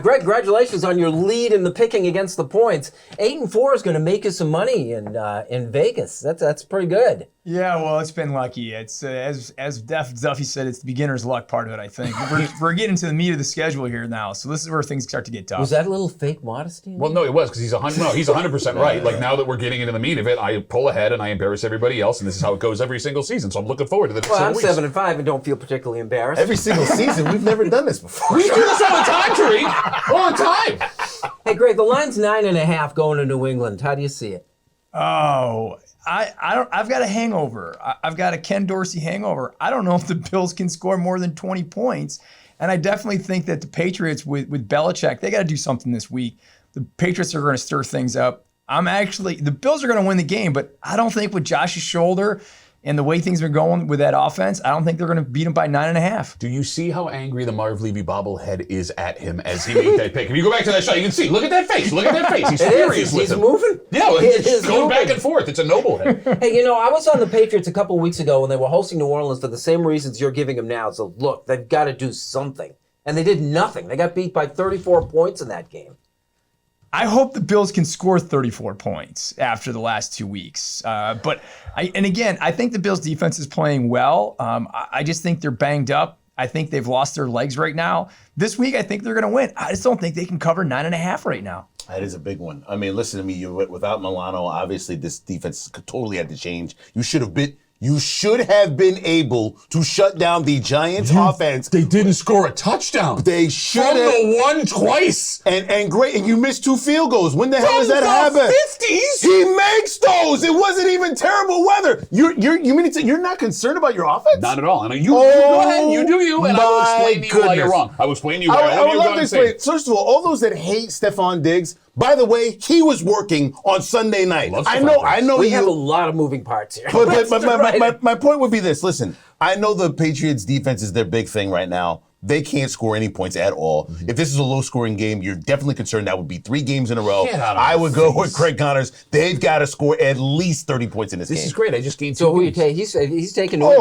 Greg, congratulations on your lead in the picking against the points. 8-4 is going to make you some money in Vegas. That's pretty good. Yeah, well, it's been lucky. It's as Duffy said, it's the beginner's luck part of it, I think. We're getting to the meat of the schedule here now, so this is where things start to get tough. Was that a little fake modesty? Well, no, it was, because he's 100% right. Like, now that we're getting into the meat of it, I pull ahead and I embarrass everybody else, and this is how it goes every single season. So I'm looking forward to the Well, I'm weeks. 7-5 and don't feel particularly embarrassed. Every single season, we've never done this before. We do this all the time, Tariq. All the time. Hey, Greg, the line's 9.5 going to New England. How do you see it? Oh, I've got a hangover. I've got a Ken Dorsey hangover. I don't know if the Bills can score more than 20 points. And I definitely think that the Patriots with Belichick, they got to do something this week. The Patriots are going to stir things up. The Bills are going to win the game, but I don't think with Josh's shoulder and the way things are going with that offense, I don't think they're going to beat him by 9.5. Do you see how angry the Marv Levy bobblehead is at him as he made that pick? If you go back to that shot, you can see. Look at that face. Look at that face. He's furious with him. He's moving. Yeah, well, he's going moving. back and forth. It's a noble head. Hey, I was on the Patriots a couple weeks ago when they were hosting New Orleans for the same reasons you're giving them now. So, look, they've got to do something. And they did nothing. They got beat by 34 points in that game. I hope the Bills can score 34 points after the last 2 weeks. I think the Bills' defense is playing well. I just think they're banged up. I think they've lost their legs right now. This week, I think they're going to win. I just don't think they can cover 9.5 right now. That is a big one. I mean, listen to me. Without Milano, obviously this defense totally had to change. You should have been able to shut down the Giants' offense. They didn't score a touchdown. They should have. From the one twice. And great. And you missed 2 field goals. When the hell does that happen? 50s. He makes those. It wasn't even terrible weather. You're not concerned about your offense? Not at all. And you go ahead and you do you, and I will explain to you why you're wrong. I will explain to you why I would love to explain. insane. First of all those that hate Stephon Diggs, by the way, he was working on Sunday night. I know. We have a lot of moving parts here. But my point would be this. Listen, I know the Patriots defense is their big thing right now. They can't score any points at all. Mm-hmm. If this is a low-scoring game, you're definitely concerned that would be 3 games in a row. I would go with Craig Connors. They've got to score at least 30 points in this game. This is great. I just gained 2 So who you points. take? He's taking. I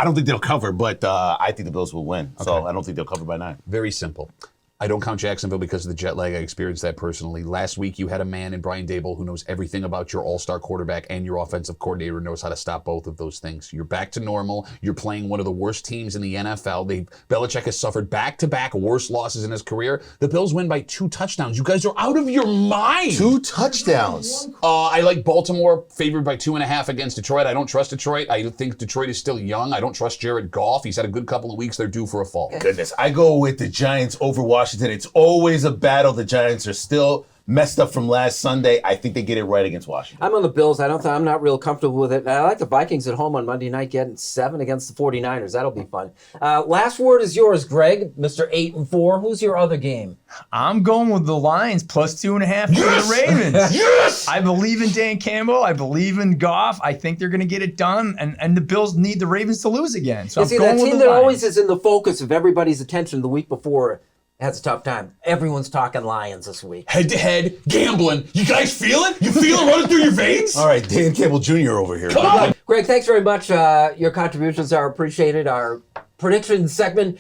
don't think they'll cover, but I think the Bills will win. Okay. So I don't think they'll cover by 9. Very simple. I don't count Jacksonville because of the jet lag. I experienced that personally. Last week, you had a man in Brian Dable who knows everything about your all-star quarterback and your offensive coordinator knows how to stop both of those things. You're back to normal. You're playing one of the worst teams in the NFL. Belichick has suffered back-to-back worst losses in his career. The Bills win by 2 touchdowns. You guys are out of your mind. 2 touchdowns. I like Baltimore favored by 2.5 against Detroit. I don't trust Detroit. I think Detroit is still young. I don't trust Jared Goff. He's had a good couple of weeks. They're due for a fall. Goodness. I go with the Giants over Washington. It's always a battle. The Giants are still messed up from last Sunday. I think they get it right against Washington. I'm on the Bills. I'm not real comfortable with it. I like the Vikings at home on Monday night getting 7 against the 49ers. That'll be fun. Last word is yours, Greg, Mr. 8-4. Who's your other game? I'm going with the Lions plus 2.5 for the Ravens. Yes! I believe in Dan Campbell. I believe in Goff. I think they're going to get it done. And the Bills need the Ravens to lose again. So I'm going that with team the that Lions. always is in the focus of everybody's attention the week before has a tough time. Everyone's talking Lions this week. Head-to-head gambling. You guys feel it? You feel it running through your veins? All right, Dan Campbell Jr. over here. Come on. Greg, thanks very much. Your contributions are appreciated. Our prediction segment